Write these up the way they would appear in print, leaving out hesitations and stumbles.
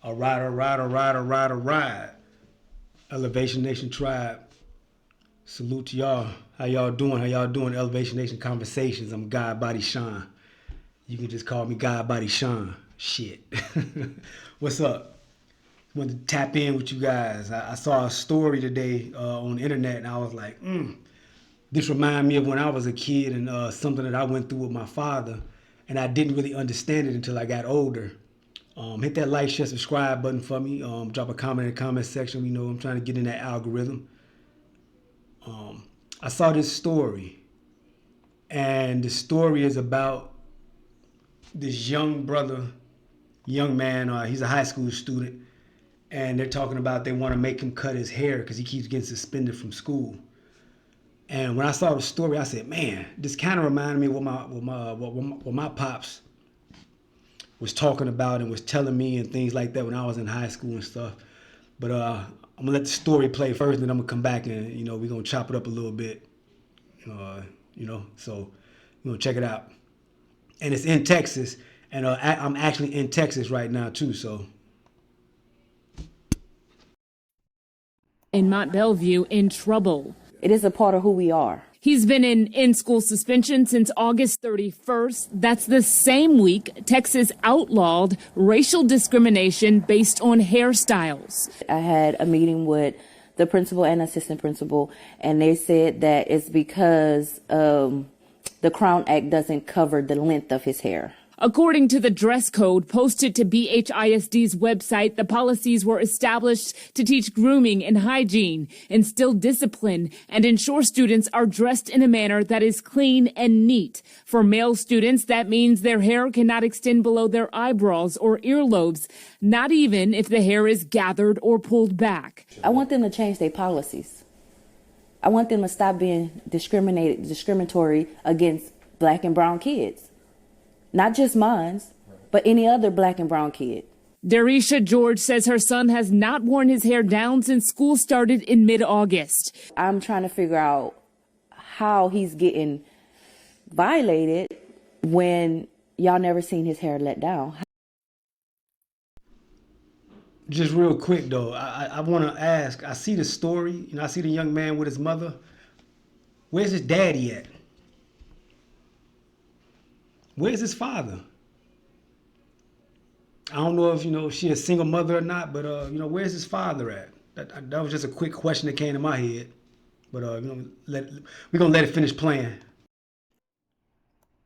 All right, all right, all right, all right, all right. Elevation Nation Tribe. Salute to y'all. How y'all doing? How y'all doing? Elevation Nation Conversations. I'm God Body Sean. You can just call me God Body Sean. Shit. What's up? Wanted to tap in with you guys. I saw a story today on the internet, and I was like, this reminded me of when I was a kid and something that I went through with my father, and I didn't really understand it until I got older. Hit that like, share, subscribe button for me. Drop a comment in the comment section. We know I'm trying to get in that algorithm. I saw this story, and the story is about this young brother, young man. He's a high school student, and they're talking about they want to make him cut his hair because he keeps getting suspended from school. And when I saw the story, I said, "Man, this kind of reminded me of what my pops was talking about and was telling me and things like that when I was in high school and stuff." But I'm gonna let the story play first, and then I'm gonna come back and we're gonna chop it up a little bit. So we're gonna check it out. And it's in Texas, and I'm actually in Texas right now too. So in Mont Bellevue in trouble. It is a part of who we are. He's been in school suspension since August 31st. That's the same week Texas outlawed racial discrimination based on hairstyles. I had a meeting with the principal and assistant principal, and they said that it's because the Crown Act doesn't cover the length of his hair. According to the dress code posted to BHISD's website, the policies were established to teach grooming and hygiene, instill discipline, and ensure students are dressed in a manner that is clean and neat. For male students, that means their hair cannot extend below their eyebrows or earlobes, not even if the hair is gathered or pulled back. I want them to change their policies. I want them to stop being discriminatory against black and brown kids. Not just mine, but any other black and brown kid. Darisha George says her son has not worn his hair down since school started in mid-August. I'm trying to figure out how he's getting violated when y'all never seen his hair let down. just real quick though, I want to ask. I see the story. I see the young man with his mother. Where's his daddy at? Where's his father? I don't know if she a single mother or not, but where's his father at? That was just a quick question that came to my head. But we're gonna let it finish playing.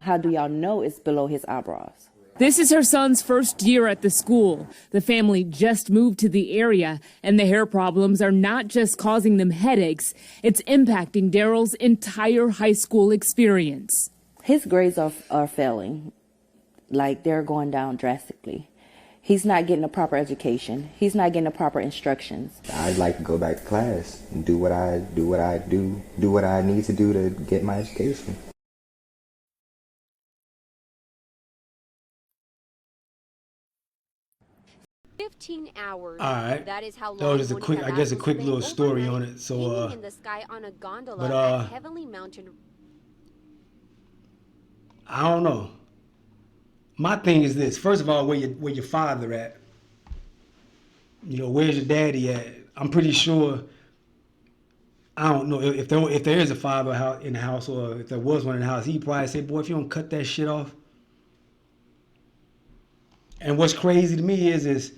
How do y'all know it's below his eyebrows? This is her son's first year at the school. The family just moved to the area, and the hair problems are not just causing them headaches, it's impacting Daryl's entire high school experience. His grades are failing, like they're going down drastically. He's not getting a proper education. He's not getting the proper instructions. I'd like to go back to class and do what I need to do to get my education. $15 All right. That is how long. That was just a quick little story on it. So, in the sky on a gondola but, at Heavenly Mountain. I don't know. My thing is this. First of all, where your father at? Where's your daddy at? I'm pretty sure. I don't know if there is a father in the house, or if there was one in the house. He'd probably say, "Boy, if you don't cut that shit off." And what's crazy to me is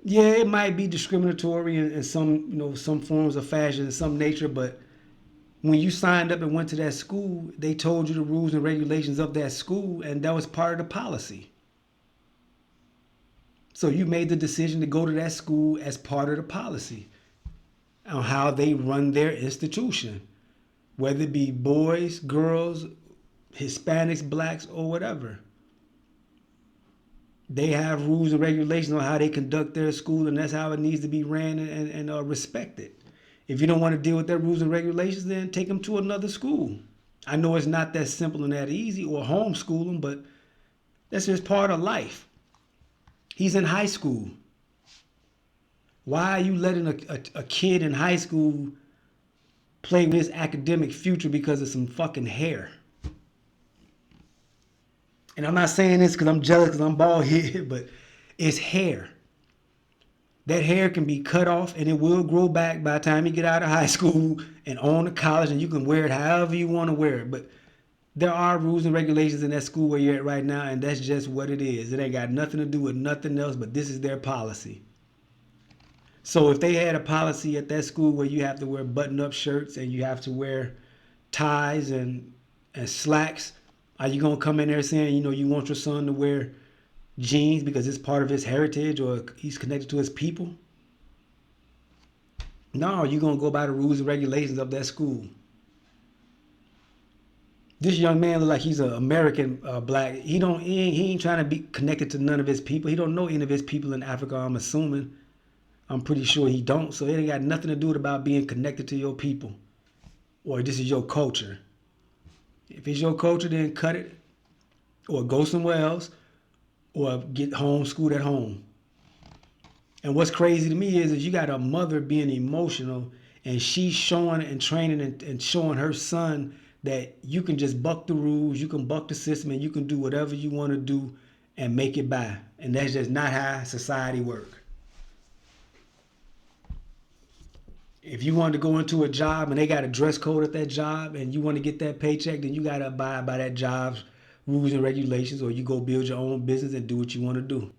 yeah, it might be discriminatory in some some forms of fashion, in some nature, but when you signed up and went to that school, they told you the rules and regulations of that school, and that was part of the policy. So you made the decision to go to that school as part of the policy on how they run their institution, whether it be boys, girls, Hispanics, blacks, or whatever. They have rules and regulations on how they conduct their school, and that's how it needs to be ran and respected. If you don't want to deal with their rules and regulations, then take them to another school. I know it's not that simple and that easy, or homeschool them, but that's just part of life. He's in high school. Why are you letting a kid in high school play with his academic future because of some fucking hair? And I'm not saying this because I'm jealous because I'm bald headed, but it's hair. That hair can be cut off and it will grow back by the time you get out of high school and on to college, and you can wear it however you want to wear it. But there are rules and regulations in that school where you're at right now, and that's just what it is. It ain't got nothing to do with nothing else, but this is their policy. So if they had a policy at that school where you have to wear button-up shirts and you have to wear ties and slacks, are you gonna come in there saying, you want your son to wear jeans because it's part of his heritage or he's connected to his people? No, you're gonna go by the rules and regulations of that school. This young man look like he's an American black. He ain't trying to be connected to none of his people. He don't know any of his people in Africa, I'm assuming. I'm pretty sure he don't. So it ain't got nothing to do with about being connected to your people. Or this is your culture. If it's your culture, then cut it. Or go somewhere else. Or get homeschooled at home. And what's crazy to me is you got a mother being emotional and she's showing and training and showing her son that you can just buck the rules, you can buck the system, and you can do whatever you want to do and make it by. And that's just not how society works. If you want to go into a job and they got a dress code at that job and you want to get that paycheck, then you got to abide by that job's rules and regulations, or you go build your own business and do what you want to do.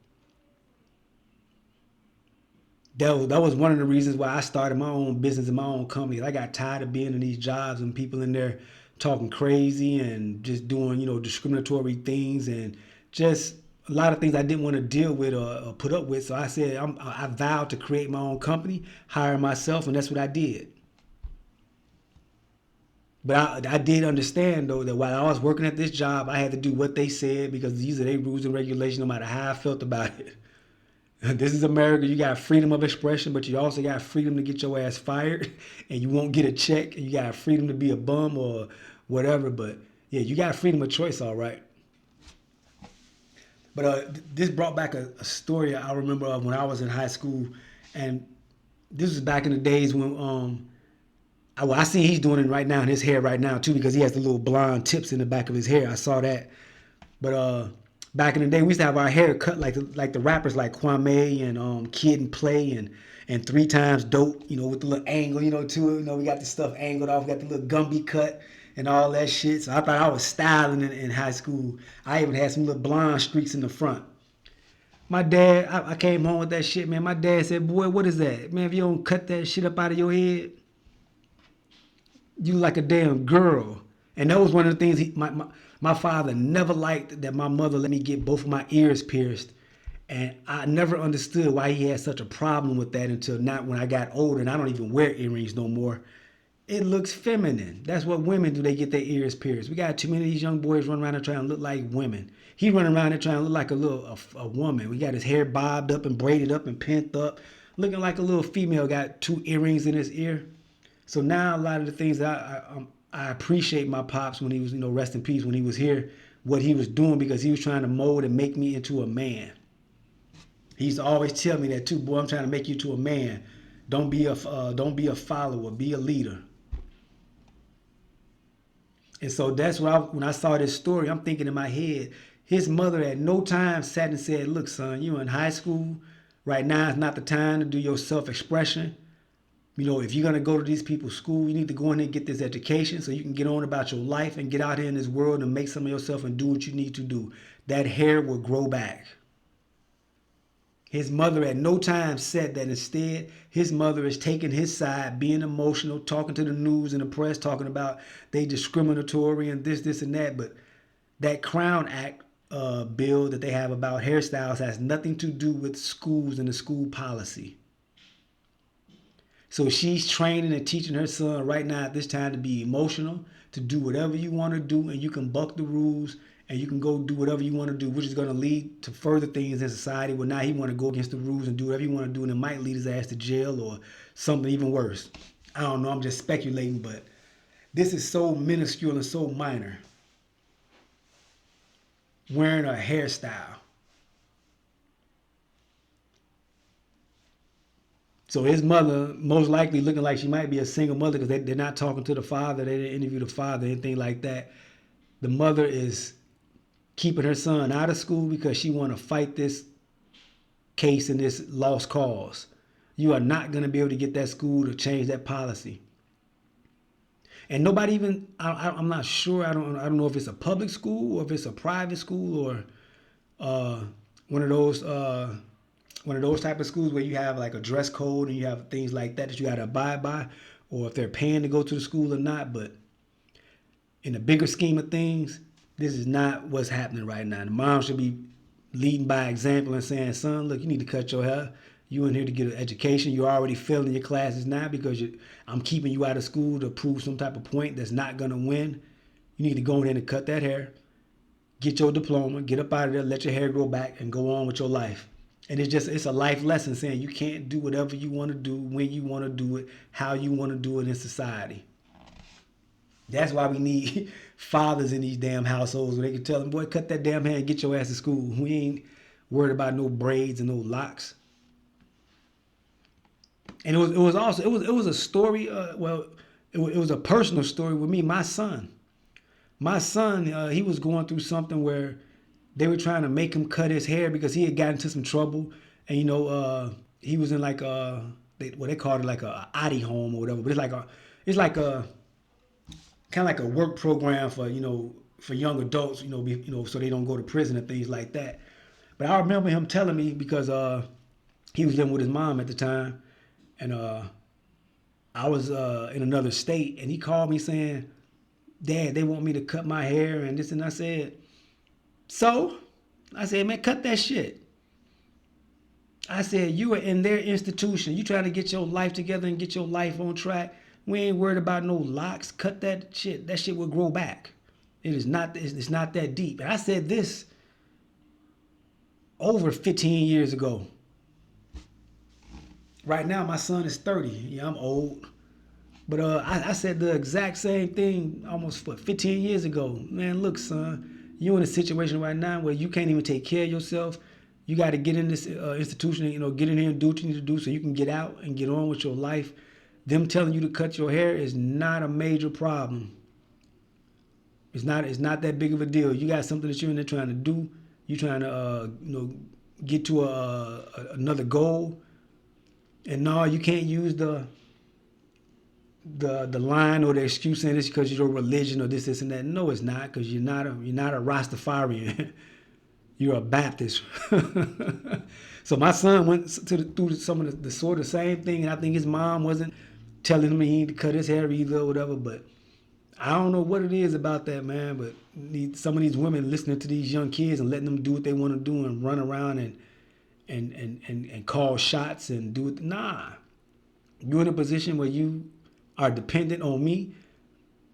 That was one of the reasons why I started my own business and my own company. I got tired of being in these jobs and people in there talking crazy and just doing, discriminatory things and just a lot of things I didn't want to deal with or put up with. So I said, I vowed to create my own company, hire myself, and that's what I did. But I did understand, though, that while I was working at this job, I had to do what they said because these are their rules and regulations, no matter how I felt about it. This is America. You got freedom of expression, but you also got freedom to get your ass fired and you won't get a check, and you got freedom to be a bum or whatever. But yeah, you got freedom of choice, all right. But this brought back a story I remember of when I was in high school, and this was back in the days when I see he's doing it right now in his hair right now too, because he has the little blonde tips in the back of his hair. I saw that. But back in the day, we used to have our hair cut like the rappers like Kwame and Kid and Play and 3 Times Dope, with the little angle, to it. We got the stuff angled off, got the little Gumby cut and all that shit. So I thought I was styling in high school. I even had some little blonde streaks in the front. My dad, I came home with that shit, man. My dad said, boy, what is that? Man, if you don't cut that shit up out of your head, you like a damn girl. And that was one of the things my father never liked, that my mother let me get both of my ears pierced. And I never understood why he had such a problem with that until not when I got older, and I don't even wear earrings no more. It looks feminine. That's what women do. They get their ears pierced. We got too many of these young boys running around there trying to look like women. He running around there trying to look like a woman. We got his hair bobbed up and braided up and pent up, looking like a little female. Got 2 earrings in his ear. So now a lot of the things that I appreciate my pops when he was, rest in peace, when he was here, what he was doing, because he was trying to mold and make me into a man. He used to always tell me that too, boy, I'm trying to make you to a man. Don't be a follower, be a leader. And so that's what when I saw this story, I'm thinking in my head, his mother at no time sat and said, look, son, you're in high school. Right now is not the time to do your self-expression. If you're going to go to these people's school, you need to go in there and get this education so you can get on about your life and get out here in this world and make some of yourself and do what you need to do. That hair will grow back. His mother at no time said that. Instead, his mother is taking his side, being emotional, talking to the news and the press, talking about they discriminatory and this, and that. But that Crown Act bill that they have about hairstyles has nothing to do with schools and the school policy. So she's training and teaching her son right now at this time to be emotional, to do whatever you want to do, and you can buck the rules and you can go do whatever you want to do, which is going to lead to further things in society where now he want to go against the rules and do whatever he want to do, and it might lead his ass to jail or something even worse. I don't know, I'm just speculating, but this is so minuscule and so minor. Wearing a hairstyle. So his mother, most likely looking like she might be a single mother, because they're not talking to the father. They didn't interview the father, anything like that. The mother is keeping her son out of school because she want to fight this case and this lost cause. You are not going to be able to get that school to change that policy. And nobody even, I'm not sure. I don't know if it's a public school or if it's a private school or one of those type of schools where you have like a dress code and you have things like that you got to abide by, or if they're paying to go to the school or not. But in the bigger scheme of things, this is not what's happening right now. The mom should be leading by example and saying, son, look, you need to cut your hair. You in here to get an education. You're already failing your classes now because I'm keeping you out of school to prove some type of point that's not going to win. You need to go in there and cut that hair, get your diploma, get up out of there, let your hair grow back, and go on with your life. And it's a life lesson saying you can't do whatever you want to do, when you want to do it, how you want to do it in society. That's why we need fathers in these damn households where they can tell them, boy, cut that damn hair and get your ass to school. We ain't worried about no braids and no locks. And it was a story. It was a personal story with me. My son, he was going through something where they were trying to make him cut his hair because he had gotten into some trouble, and he was in like they called it like a Adi home or whatever. But it's like a kind of like a work program for for young adults, so they don't go to prison and things like that. But I remember him telling me because he was living with his mom at the time. And I was in another state, and he called me saying, Dad, they want me to cut my hair and this. And I said, man, cut that shit. I said, you are in their institution. You trying to get your life together and get your life on track. We ain't worried about no locks. Cut that shit. That shit will grow back. It's not that deep. And I said this over 15 years ago. Right now, my son is 30. Yeah, I'm old. But I said the exact same thing almost 15 years ago. Man, look, son, you're in a situation right now where you can't even take care of yourself. You got to get in this institution, get in here and do what you need to do so you can get out and get on with your life. Them telling you to cut your hair is not a major problem. It's not that big of a deal. You got something that you're in there trying to do. You're trying to, get to another goal. And no, you can't use the line or the excuse saying this because you're a religion or this and that. No, it's not, because you're not a Rastafarian. You're a Baptist. So my son went through some of the sort of same thing, and I think his mom wasn't telling him he needed to cut his hair either or whatever. But I don't know what it is about that, man. But some of these women listening to these young kids and letting them do what they want to do and run around and call shots and do it. Nah, you're in a position where you are dependent on me.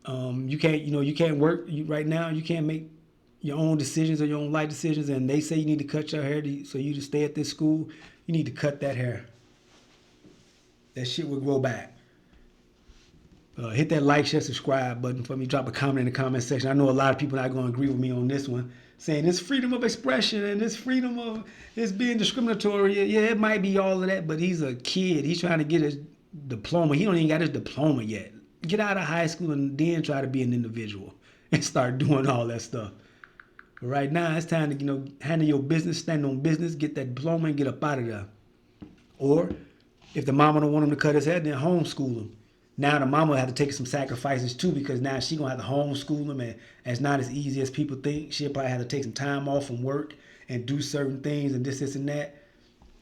You can't work right now. You can't make your own decisions or your own life decisions. And they say you need to cut your hair so you to stay at this school. You need to cut that hair. That shit will grow back. Hit that like, share, subscribe button for me. Drop a comment in the comment section. I know a lot of people not going to agree with me on this one, saying it's freedom of expression and it's freedom of it's being discriminatory. Yeah, it might be all of that, but he's a kid. He's trying to get his diploma. He don't even got his diploma yet. Get out of high school and then try to be an individual and start doing all that stuff. But right now, it's time to handle your business, stand on business, get that diploma and get up out of there. Or if the mama don't want him to cut his hair, then homeschool him. Now the mama will have to take some sacrifices too, because now she gonna have to homeschool him, and it's not as easy as people think. She'll probably have to take some time off from work and do certain things and this and that.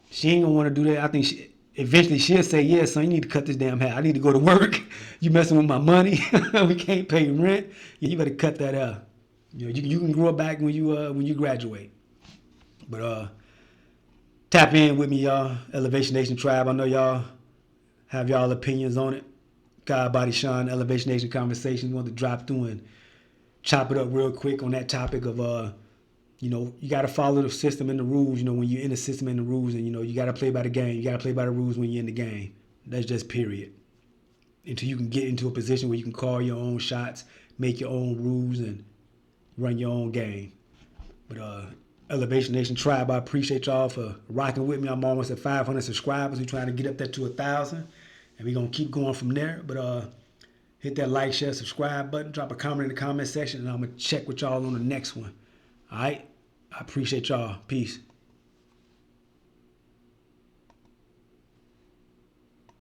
She ain't gonna want to do that. I think eventually she'll say, yeah, son, you need to cut this damn hair. I need to go to work. You messing with my money. We can't pay rent. Yeah, you better cut that out. You can grow back when you graduate. But tap in with me, y'all. Elevation Nation Tribe. I know y'all have y'all opinions on it. God Body Sean, Elevation Nation Conversations. Want to drop through and chop it up real quick on that topic of you got to follow the system and the rules. When you're in the system and the rules, and you got to play by the game. You got to play by the rules when you're in the game. That's just period. Until you can get into a position where you can call your own shots, make your own rules, and run your own game. But Elevation Nation Tribe, I appreciate y'all for rocking with me. I'm almost at 500 subscribers. We're trying to get up there to 1,000. And we're going to keep going from there. But hit that like, share, subscribe button. Drop a comment in the comment section. And I'm going to check with y'all on the next one. All right? I appreciate y'all. Peace.